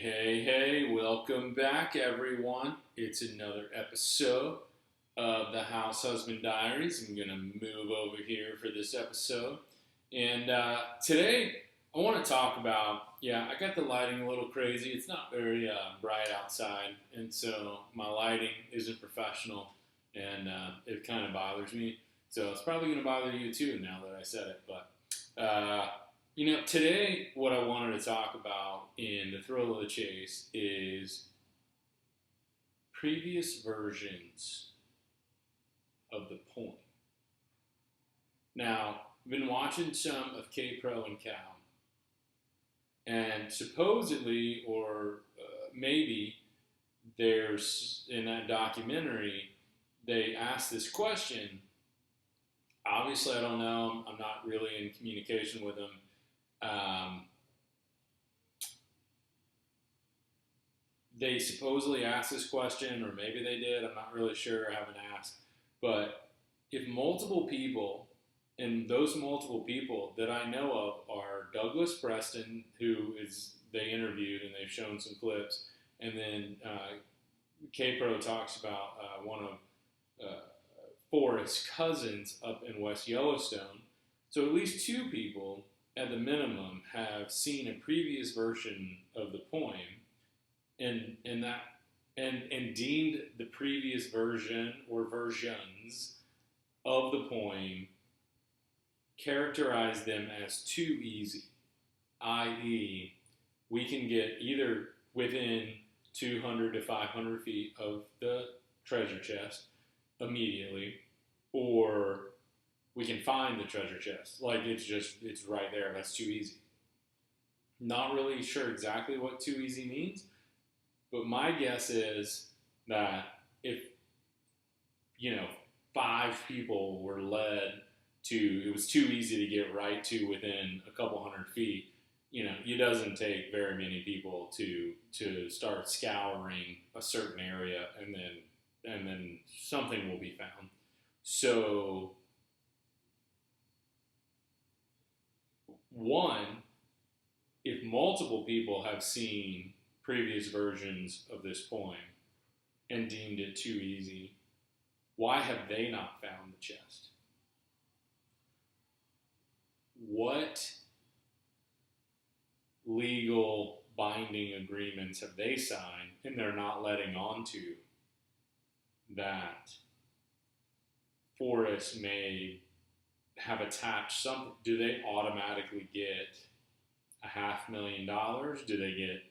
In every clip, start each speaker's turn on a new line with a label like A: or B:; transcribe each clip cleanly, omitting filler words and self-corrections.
A: Hey, welcome back, everyone. It's another episode of the House Husband Diaries. I'm going to move over here for this episode. And today, I want to talk about, I got the lighting a little crazy. It's not very bright outside, and so my lighting isn't professional, and it kind of bothers me. So it's probably going to bother you too now that I said it, but today what I wanted to talk about in the thrill of the chase is previous versions of the poem. Now, I've been watching some of K-Pro and Cal, and supposedly, or maybe, there's, in that documentary, they asked this question. Obviously, I don't know. I'm not really in communication with them. They supposedly asked this question, or maybe they did. I'm not really sure. I haven't asked. But if multiple people, and those multiple people that I know of are Douglas Preston, who they interviewed and they've shown some clips, and then K-Pro talks about one of Forrest's cousins up in West Yellowstone. So at least two people, at the minimum, have seen a previous version of the poem and deemed the previous version or versions of the poem, characterized them as too easy, i.e., we can get either within 200 to 500 feet of the treasure chest immediately, or we can find the treasure chest. Like, it's right there. That's too easy. Not really sure exactly what too easy means, but my guess is that if, 5 people were led to, it was too easy to get right to within a couple hundred feet, it doesn't take very many people to start scouring a certain area, and then something will be found. So, one, if multiple people have seen previous versions of this poem and deemed it too easy, why have they not found the chest? What legal binding agreements have they signed and they're not letting on to that Forrest may have attached something? Do they automatically get $500,000? Do they get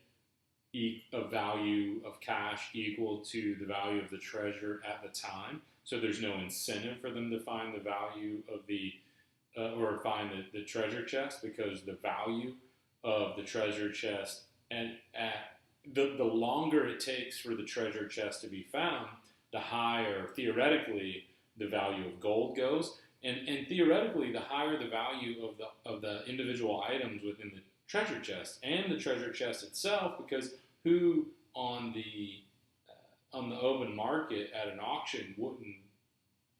A: a value of cash equal to the value of the treasure at the time? So there's no incentive for them to find the value of or find the treasure chest, because the value of the treasure chest, and the longer it takes for the treasure chest to be found, the higher, theoretically, the value of gold goes. And theoretically, the higher the value of the individual items within the treasure chest and the treasure chest itself, because who on the open market at an auction wouldn't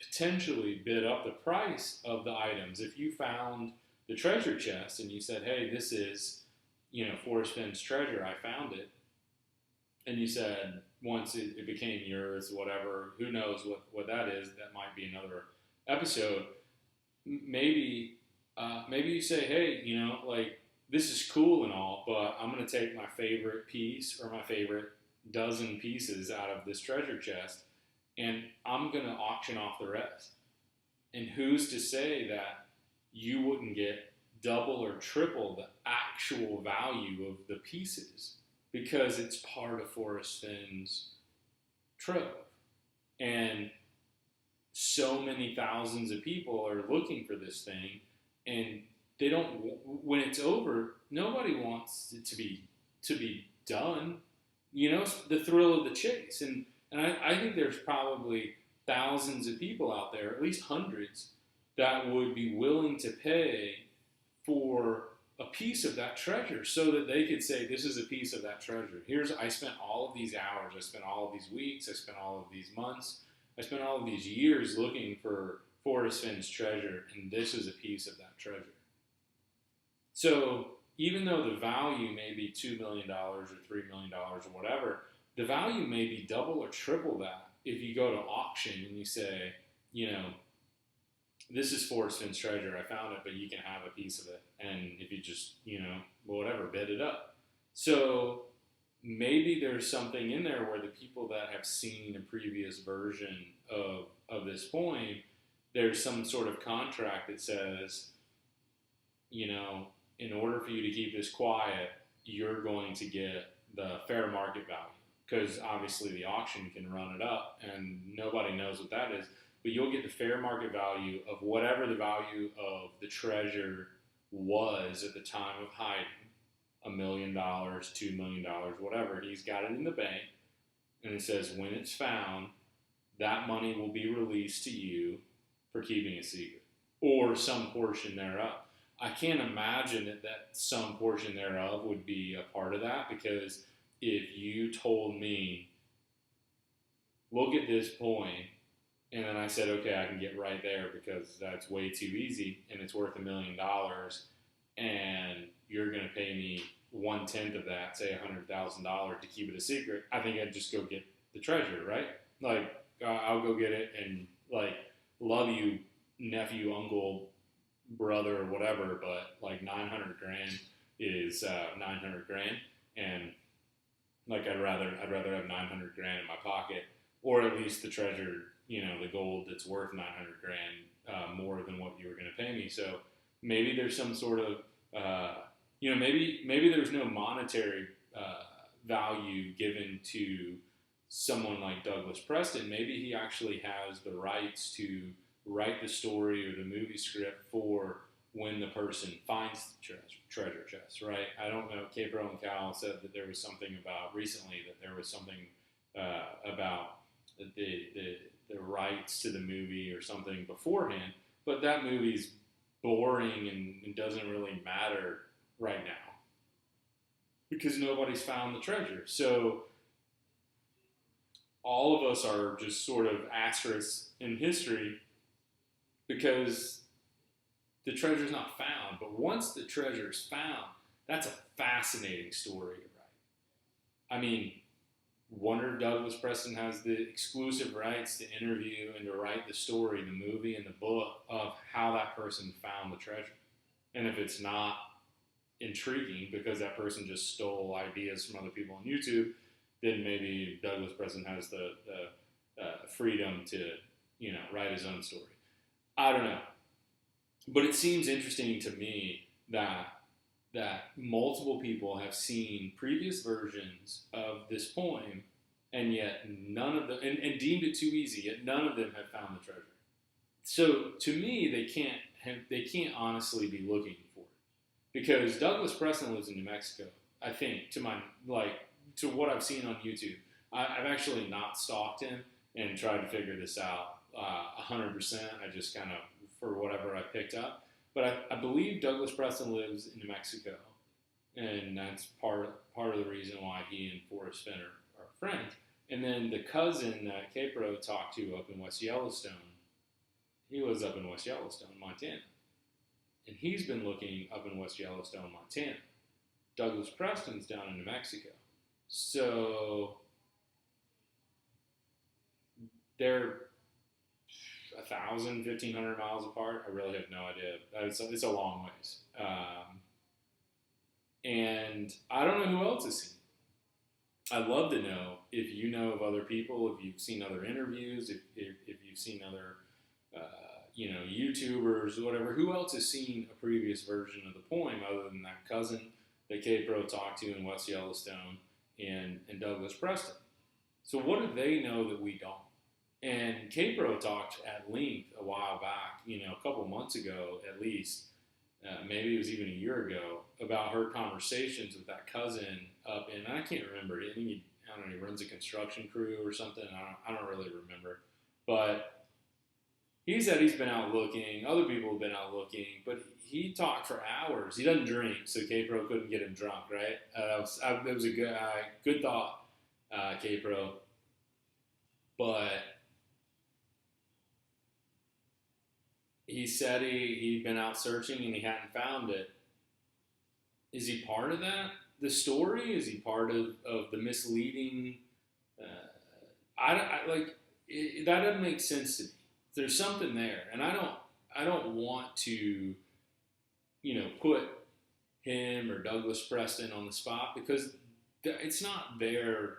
A: potentially bid up the price of the items? If you found the treasure chest and you said, "Hey, this is Forrest Fenn's treasure. I found it," and you said once it became yours, whatever, who knows what that is? That might be another episode. Maybe you say, "Hey, this is cool and all, but I'm going to take my favorite piece or my favorite dozen pieces out of this treasure chest, and I'm going to auction off the rest." And who's to say that you wouldn't get double or triple the actual value of the pieces, because it's part of Forrest Fenn's trove? And so many thousands of people are looking for this thing, and they don't. When it's over, nobody wants it to be done. The thrill of the chase, and I think there's probably thousands of people out there, at least hundreds, that would be willing to pay for a piece of that treasure, so that they could say, "This is a piece of that treasure. I spent all of these hours, I spent all of these weeks, I spent all of these months, I spent all of these years looking for Forrest Fenn's treasure, and this is a piece of that treasure." So even though the value may be $2 million or $3 million or whatever, the value may be double or triple that if you go to auction and you say, you know, this is Forrest Fenn's treasure. I found it, but you can have a piece of it. And if you just, you know, whatever, bid it up. So maybe there's something in there where the people that have seen a previous version of this poem, there's some sort of contract that says, you know, in order for you to keep this quiet, you're going to get the fair market value. Because obviously the auction can run it up and nobody knows what that is. But you'll get the fair market value of whatever the value of the treasure was at the time of hiding. $1 million, $2 million, whatever. He's got it in the bank. And it says when it's found, that money will be released to you for keeping a secret. Or some portion thereof. I can't imagine that some portion thereof would be a part of that, because if you told me, look at this point, and then I said, okay, I can get right there because that's way too easy and it's worth $1 million, and you're going to pay me 1/10 of that, say $100,000 to keep it a secret, I think I'd just go get the treasure, right? Like, I'll go get it and, like, love you, nephew, uncle, brother, or whatever, but, like, 900 grand is 900 grand, and, like, I'd rather have 900 grand in my pocket, or at least the treasure, you know, the gold that's worth 900 grand more than what you were going to pay me. So maybe there's some sort of, you know, maybe there's no monetary value given to someone like Douglas Preston. Maybe he actually has the rights to write the story or the movie script for when the person finds the treasure chest, right? I don't know. Capro and Cal said that there was something about recently that there was something about the rights to the movie or something beforehand, but that movie's boring and doesn't really matter right now because nobody's found the treasure. So all of us are just sort of asterisks in history because the treasure's not found. But once the treasure's found, that's a fascinating story to write. I mean, wonder if Douglas Preston has the exclusive rights to interview and to write the story, the movie, and the book of how that person found the treasure. And if it's not intriguing because that person just stole ideas from other people on YouTube, then maybe Douglas Preston has the freedom to, you know, write his own story. I don't know. But it seems interesting to me that multiple people have seen previous versions of this poem, and yet none of them, and deemed it too easy, yet none of them have found the treasure. So to me, they can't honestly be looking for it, because Douglas Preston lives in New Mexico. I think to what I've seen on YouTube, I've actually not stalked him and tried to figure this out 100%. I just kind of, for whatever I picked up. But I believe Douglas Preston lives in New Mexico, and that's part of the reason why he and Forrest Fenn are friends. And then the cousin that Capro talked to up in West Yellowstone, he lives up in West Yellowstone, Montana. And he's been looking up in West Yellowstone, Montana. Douglas Preston's down in New Mexico. So they're 1,000, 1,500 miles apart. I really have no idea. It's a long ways. And I don't know who else has seen it. I'd love to know if you know of other people, if you've seen other interviews, if you've seen other, YouTubers, whatever. Who else has seen a previous version of the poem other than that cousin that Capro talked to in West Yellowstone and Douglas Preston? So what do they know that we don't? And Capro talked at length a while back, a couple months ago at least, maybe it was even a year ago, about her conversations with that cousin up in, I can't remember, I think he runs a construction crew or something, I don't really remember, but he said he's been out looking, other people have been out looking, but he talked for hours. He doesn't drink, so Capro couldn't get him drunk, right? That was a good thought, Capro, but he said he'd been out searching and he hadn't found it. is he part of that? The story? Is he part of the misleading? Uh, that doesn't make sense to me. There's something there, and I don't want to put him or Douglas Preston on the spot because it's not their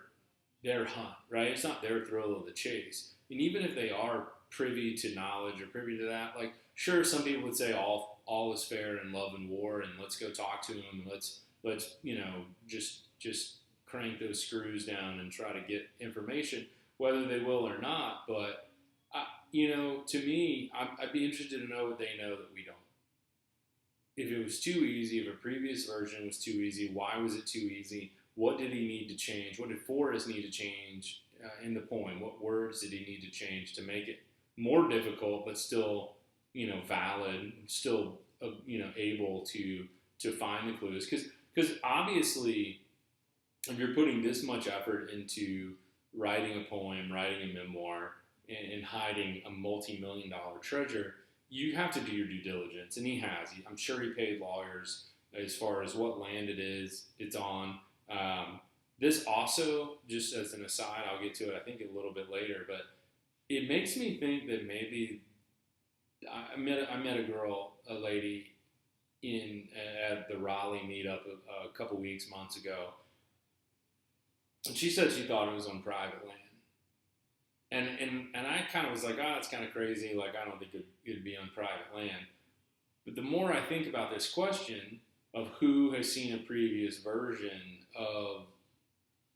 A: hunt, right? It's not their thrill of the chase. And even if they are privy to knowledge or privy to that, like sure, some people would say all is fair in love and war, and let's go talk to him, and let's just crank those screws down and try to get information, whether they will or not. But to me, I'd be interested to know what they know that we don't. If it was too easy, if a previous version was too easy, why was it too easy? What did he need to change? What did Forrest need to change in the poem? What words did he need to change to make it more difficult, but still, valid, still, able to find the clues? Because obviously, if you're putting this much effort into writing a poem, writing a memoir, and hiding a multi-million-dollar treasure, you have to do your due diligence, and he has. I'm sure he paid lawyers as far as what land it's on. This also, just as an aside, I'll get to it I think a little bit later, but it makes me think that maybe I met a lady at the Raleigh meetup a couple months ago, and she said she thought it was on private land. And I kind of was like, it's kind of crazy. Like, I don't think it'd be on private land. But the more I think about this question of who has seen a previous version of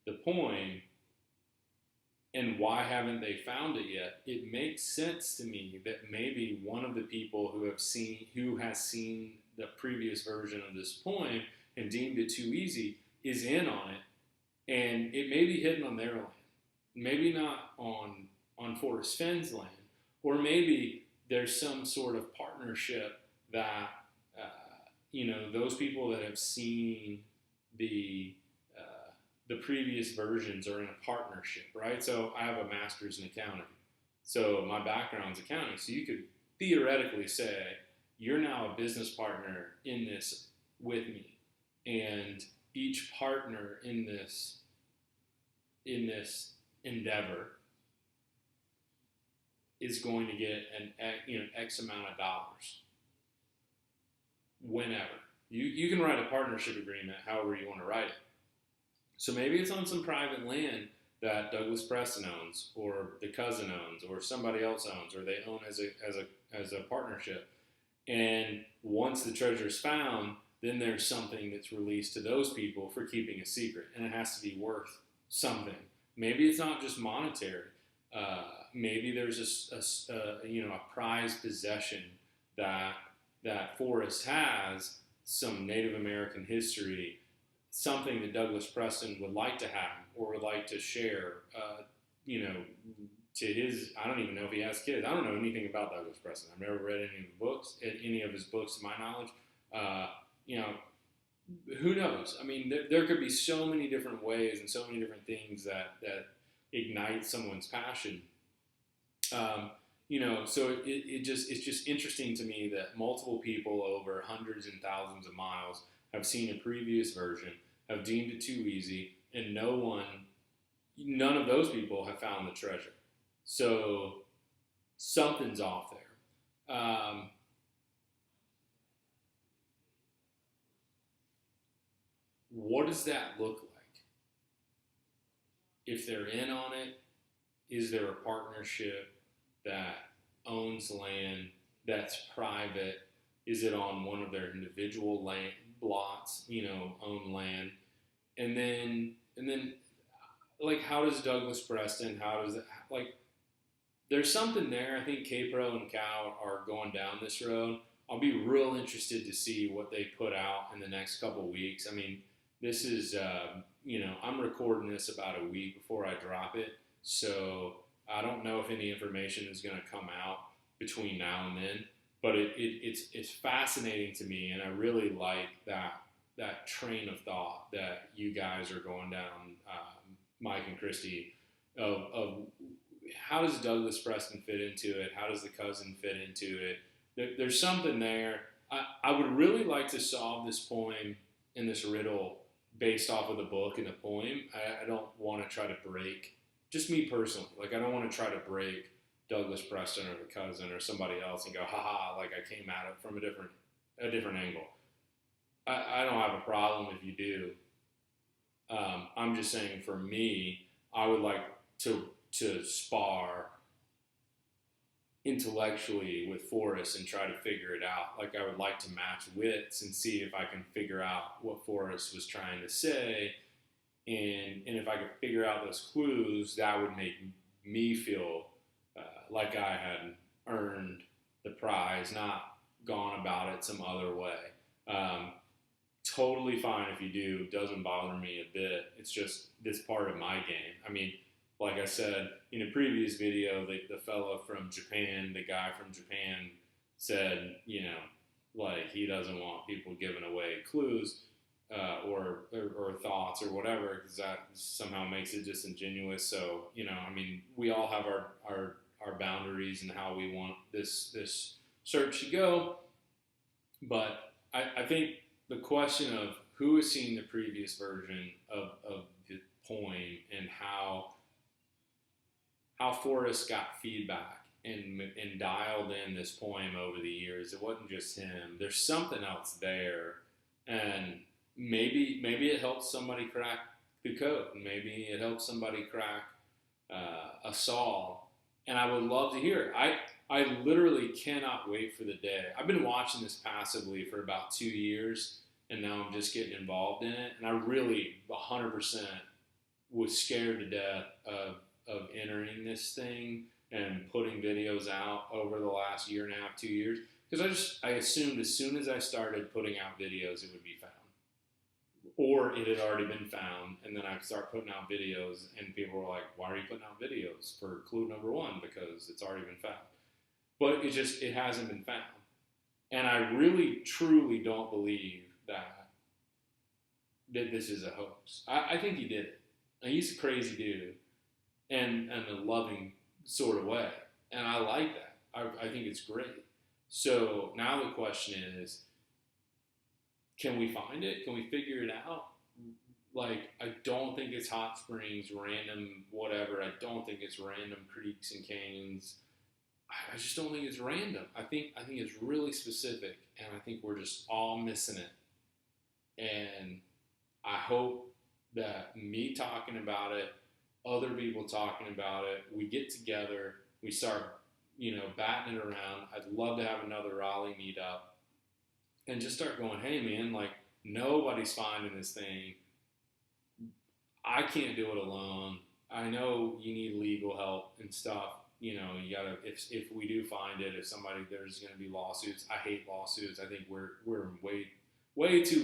A: the poem and why haven't they found it yet, it makes sense to me that maybe one of the people who has seen the previous version of this poem and deemed it too easy is in on it, and it may be hidden on their land. Maybe not on Forrest Fenn's land, or maybe there's some sort of partnership that those people that have seen the previous versions are in a partnership, right? So I have a master's in accounting, so my background's accounting. So you could theoretically say you're now a business partner in this with me, and each partner in this endeavor is going to get an X amount of dollars whenever. You can write a partnership agreement however you want to write it. So maybe it's on some private land that Douglas Preston owns, or the cousin owns, or somebody else owns, or they own as a partnership. And once the treasure is found, then there's something that's released to those people for keeping a secret, and it has to be worth something. Maybe it's not just monetary. Maybe there's a prized possession that Forrest has, some Native American history, something that Douglas Preston would like to have or would like to share. To his, I don't even know if he has kids. I don't know anything about Douglas Preston. I've never read any of his books to my knowledge. Who knows? I mean, there could be so many different ways and so many different things that ignite someone's passion. So it's just interesting to me that multiple people over hundreds and thousands of miles have seen a previous version, have deemed it too easy, and none of those people have found the treasure. So something's off there. What does that look like? If they're in on it, is there a partnership that owns land that's private? Is it on one of their individual land lots, own land? And then, like, how does Douglas Preston? How does it like? There's something there. I think K-Pro and Cal are going down this road. I'll be real interested to see what they put out in the next couple of weeks. I mean, this is, I'm recording this about a week before I drop it. So I don't know if any information is going to come out between now and then. But it's fascinating to me, and I really like that train of thought that you guys are going down, Mike and Christy, of how does Douglas Preston fit into it? How does the cousin fit into it? There's something there. I would really like to solve this poem in this riddle based off of the book and the poem. I don't want to try to break, just me personally. Like, I don't want to try to break Douglas Preston or the cousin or somebody else and go, haha, like I came at it from a different angle. I don't have a problem if you do. I'm just saying, for me, I would like to spar intellectually with Forrest and try to figure it out. Like, I would like to match wits and see if I can figure out what Forrest was trying to say. And if I could figure out those clues, that would make me feel like I had earned the prize, not gone about it some other way. Totally fine if you do. Doesn't bother me a bit. It's just this part of my game. I mean, like I said in a previous video, the fellow from Japan, the guy from Japan said, like, he doesn't want people giving away clues or thoughts or whatever, because that somehow makes it disingenuous. So, I mean, we all have our boundaries and how we want this search to go. But I think the question of who has seen the previous version of the poem and how Forrest got feedback and dialed in this poem over the years. It wasn't just him. There's something else there, and maybe it helps somebody crack the code. Maybe it helps somebody crack a solve. And I would love to hear it. I literally cannot wait for the day. I've been watching this passively for about 2 years, and now I'm just getting involved in it. And I really 100% was scared to death of entering this thing and putting videos out over the last year and a half, 2 years. Because I assumed as soon as I started putting out videos, it would be found. Or it had already been found, and then I start putting out videos, and people were like, why are you putting out videos for clue number 1? Because it's already been found. But it hasn't been found. And I really, truly don't believe that this is a hoax. I think he did it. And he's a crazy dude, and in a loving sort of way. And I like that. I think it's great. So now the question is, can we find it? Can we figure it out? Like, I don't think it's hot springs, random whatever. I don't think it's random creeks and canyons. I just don't think it's random. I think it's really specific, and I think we're just all missing it. And I hope that me talking about it, other people talking about it, we get together, we start, batting it around. I'd love to have another Raleigh meetup and just start going, hey man, like, nobody's finding this thing. I can't do it alone. I know you need legal help and stuff. You gotta, if we do find it, there's going to be lawsuits. I hate lawsuits. I think we're way too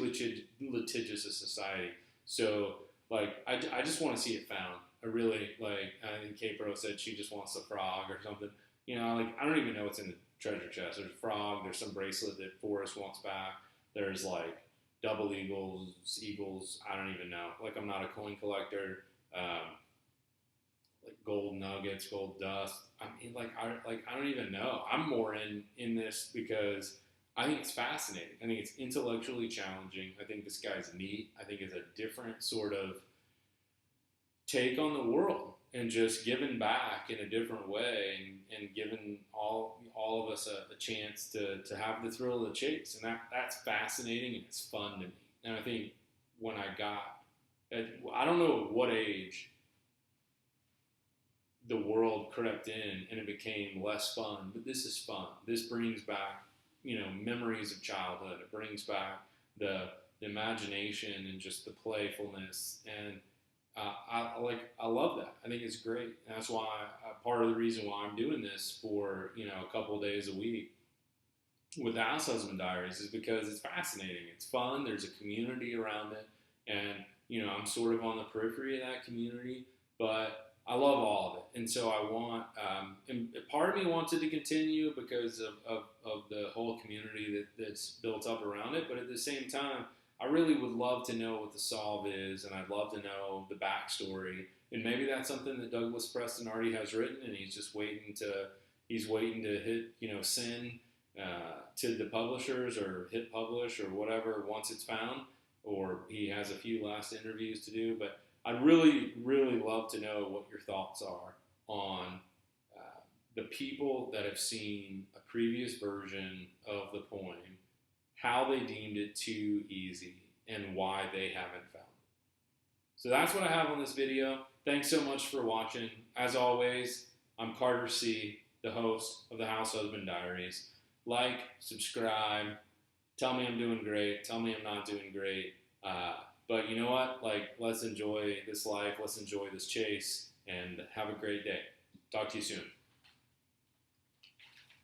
A: litigious a society. So, like, I just want to see it found. I really, like, I think K-Pro said she just wants a frog or something. Like, I don't even know what's in the treasure chest. There's a frog. There's some bracelet that Forrest wants back. There's, like, double eagles. I don't even know. Like, I'm not a coin collector. Like gold nuggets, gold dust. I mean, I don't even know. I'm more in this because I think it's fascinating. I think it's intellectually challenging. I think this guy's neat. I think it's a different sort of take on the world and just giving back in a different way and giving all of us a chance to have the thrill of the chase. And that's fascinating and it's fun to me. And I think when I don't know at what age the world crept in and it became less fun, but this is fun. This brings back, memories of childhood. It brings back the imagination and just the playfulness. And I love that. I think it's great. And that's why part of the reason why I'm doing this for, a couple of days a week with the House Husband Diaries is because it's fascinating. It's fun. There's a community around it. And, I'm sort of on the periphery of that community, but I love all of it. And so I want, and part of me wants it to continue because of the whole community that's built up around it. But at the same time, I really would love to know what the solve is, and I'd love to know the backstory. And maybe that's something that Douglas Preston already has written, and he's just waiting to hit, send to the publishers or hit publish or whatever once it's found. or he has a few last interviews to do. But I'd really, really love to know what your thoughts are on the people that have seen a previous version of the poem, how they deemed it too easy, and why they haven't found it. So that's what I have on this video. Thanks so much for watching. As always, I'm Carter C., the host of the House Husband Diaries. Like, subscribe, tell me I'm doing great, tell me I'm not doing great. But you know what? Like, let's enjoy this life, let's enjoy this chase, and have a great day. Talk to you soon.